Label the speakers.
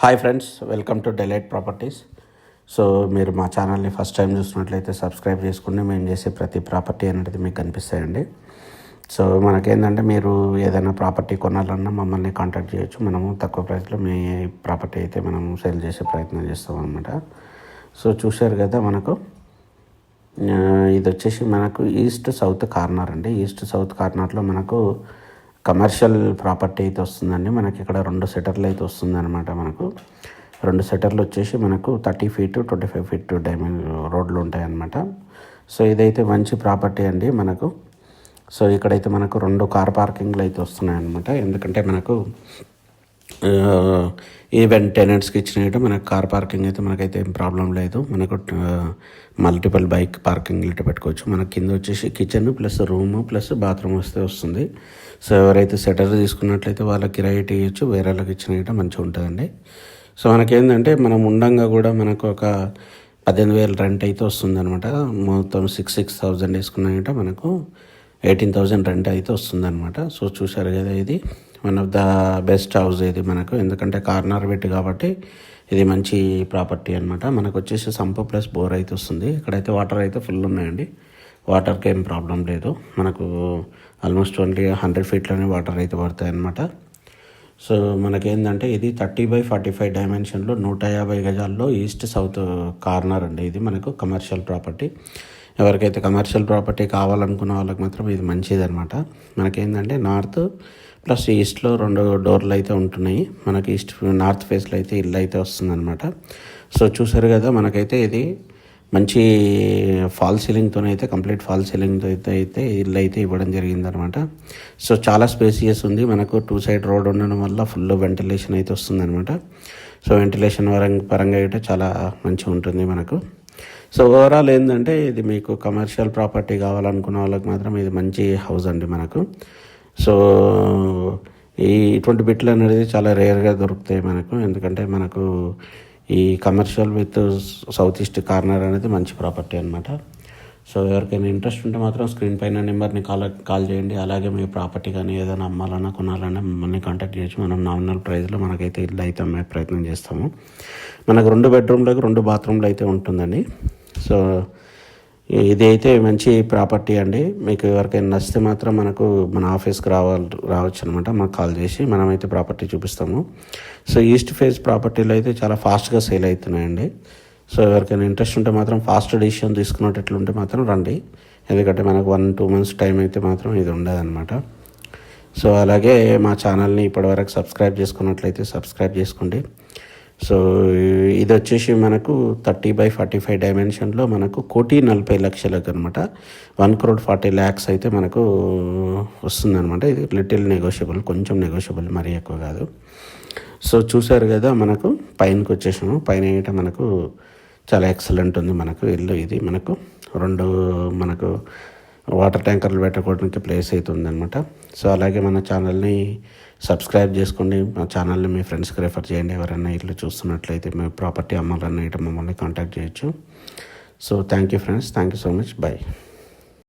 Speaker 1: Hi friends, welcome to Delight properties. So మీరు మా ఛానల్ని ఫస్ట్ టైం చూసినట్లయితే సబ్స్క్రైబ్ చేసుకుని మేము చేసే ప్రతి ప్రాపర్టీ అనేది మీకు కనిపిస్తాయండి. సో మనకేంటంటే మీరు ఏదైనా ప్రాపర్టీ కొనాలన్నా మమ్మల్ని కాంటాక్ట్ చేయొచ్చు. మనము తక్కువ ప్రైస్లో మీ ప్రాపర్టీ అయితే మనం సేల్ చేసే ప్రయత్నం చేస్తాం అనమాట. సో చూశారు కదా, మనకు ఇది వచ్చేసి మనకు ఈస్ట్ సౌత్ కార్నర్ అండి. ఈస్ట్ సౌత్ కార్నర్లో మనకు కమర్షియల్ ప్రాపర్టీ అయితే వస్తుందండి. మనకి ఇక్కడ 2 సెటర్లు అయితే వస్తుందన్నమాట. మనకు 2 సెటర్లు వచ్చేసి మనకు 30 ఫీట్ 25 ఫీట్ రోడ్లు ఉంటాయి అన్నమాట. సో ఇదైతే మంచి ప్రాపర్టీ అండి మనకు. సో ఇక్కడైతే మనకు 2 కార్ పార్కింగ్లు అయితే వస్తున్నాయి అన్నమాట. ఎందుకంటే మనకు ఈవెంట్ టెనెంట్స్కి ఇచ్చినట్టు మనకు కార్ పార్కింగ్ అయితే మనకైతే ఏం ప్రాబ్లం లేదు. మనకు మల్టిపుల్ బైక్ పార్కింగ్ ఇట్లా పెట్టుకోవచ్చు. మనకి కింద వచ్చేసి kitchen plus room plus bathroom వస్తుంది. సో ఎవరైతే సెటర్ తీసుకున్నట్లయితే వాళ్ళకి కిరాయి ఇవ్వచ్చు, వేరే వాళ్ళకి ఇచ్చినట్టు మంచిగా ఉంటుందండి. సో మనకేంటంటే మనం ఉండంగా కూడా మనకు ఒక 18,000 రెంట్ అయితే వస్తుంది అనమాట. మొత్తం 6,000 వేసుకున్నాక మనకు 18,000 రెంట్ అయితే వస్తుంది అనమాట. సో చూశారు కదా, ఇది one of the best house ఇది మనకు. ఎందుకంటే కార్నర్ పెట్టి కాబట్టి ఇది మంచి ప్రాపర్టీ అనమాట. మనకు వచ్చేసి సంపు ప్లస్ బోర్ అయితే వస్తుంది. ఇక్కడైతే వాటర్ అయితే ఫుల్ ఉన్నాయండి. వాటర్కి ఏం ప్రాబ్లం లేదు. మనకు ఆల్మోస్ట్ ఓన్లీ 100 ఫీట్లోనే వాటర్ అయితే పడతాయి అన్నమాట. సో మనకేంటంటే ఇది 30x45 డైమెన్షన్లో 150 గజాల్లో ఈస్ట్ సౌత్ కార్నర్ అండి. ఇది మనకు కమర్షియల్ ప్రాపర్టీ. ఎవరికైతే కమర్షియల్ ప్రాపర్టీ కావాలనుకున్న వాళ్ళకి మాత్రం ఇది మంచిది అనమాట. మనకేంటంటే నార్త్ ప్లస్ ఈస్ట్లో 2 డోర్లు అయితే ఉంటున్నాయి. మనకి నార్త్ ఫేస్లో అయితే ఇల్లు అయితే వస్తుందన్నమాట. సో చూసారు కదా, మనకైతే ఇది మంచి ఫాల్ సీలింగ్తో అయితే కంప్లీట్ ఫాల్ సీలింగ్తో అయితే ఇల్లు అయితే ఇవ్వడం జరిగిందనమాట. సో చాలా స్పేసియస్ ఉంది. మనకు 2 సైడ్ రోడ్ ఉండడం వల్ల ఫుల్ వెంటిలేషన్ అయితే వస్తుందన్నమాట. సో వెంటిలేషన్ పరంగా అయితే చాలా మంచిగా ఉంటుంది మనకు. సో ఓవరాల్ ఏంటంటే ఇది మీకు కమర్షియల్ ప్రాపర్టీ కావాలనుకున్న వాళ్ళకి మాత్రం ఇది మంచి హౌస్ అండి మనకు. సో ఇటువంటి బిట్లు అనేది చాలా రేర్గా దొరుకుతాయి మనకు. ఎందుకంటే మనకు ఈ commercial with south east corner అనేది మంచి ప్రాపర్టీ అనమాట. సో ఎవరికైనా ఇంట్రెస్ట్ ఉంటే మాత్రం స్క్రీన్ పైన నెంబర్ని కాల్ చేయండి. అలాగే మీ ప్రాపర్టీ కానీ ఏదైనా అమ్మాలన్నా కొనాలన్నా మమ్మల్ని కాంటాక్ట్ చేయొచ్చు. మనం నామినల్ ప్రైస్లో మనకైతే ఇల్లు అయితే అమ్మే ప్రయత్నం చేస్తాము. మనకు 2 బెడ్రూమ్లకు 2 బాత్రూమ్లు అయితే ఉంటుందండి. సో ఇది అయితే మంచి ప్రాపర్టీ అండి. మీకు ఎవరికైనా నచ్చితే మాత్రం మన ఆఫీస్కి రావచ్చు అనమాట. మాకు కాల్ చేసి మనమైతే ప్రాపర్టీ చూపిస్తాము. సో ఈస్ట్ ఫేస్ ప్రాపర్టీలు అయితే చాలా ఫాస్ట్గా సేల్ అవుతున్నాయండి. సో ఎవరికైనా ఇంట్రెస్ట్ ఉంటే మాత్రం ఫాస్ట్ డిసిషన్ తీసుకున్నట్లుంటే మాత్రం రండి. ఎందుకంటే మనకు 1-2 మంత్స్ టైం అయితే మాత్రం ఇది ఉండదన్నమాట. సో అలాగే మా ఛానల్ని ఇప్పటివరకు సబ్స్క్రైబ్ చేసుకున్నట్లయితే సబ్స్క్రైబ్ చేసుకోండి. సో ఇది వచ్చేసి మనకు 30x45 డైమెన్షన్లో మనకు 1,40,00,000 అనమాట. 1,40,00,000 అయితే మనకు వస్తుందన్నమాట. ఇది లిటిల్ నెగోషియబుల్, కొంచెం నెగోషియబుల్, మరీ ఎక్కువ కాదు. సో చూసారు కదా, మనకు పైనకి వచ్చేసాము. పైన ఏంటంటే మనకు చాలా ఎక్సలెంట్ ఉంది మనకు ఇల్లు. ఇది మనకు 2 మనకు వాటర్ ట్యాంకర్లు పెట్టుకోవడానికి ప్లేస్ అయితే ఉందన్నమాట. సో అలాగే మన ఛానల్ని సబ్స్క్రైబ్ చేసుకోండి. మా ఛానల్ని మీ ఫ్రెండ్స్కి రెఫర్ చేయండి. ఎవరైనా ఇల్లు చూస్తున్నట్లయితే మీ ప్రాపర్టీ అమ్మాలన్న మమ్మల్ని కాంటాక్ట్ చేయొచ్చు. So thank you friends, thank you so much, by.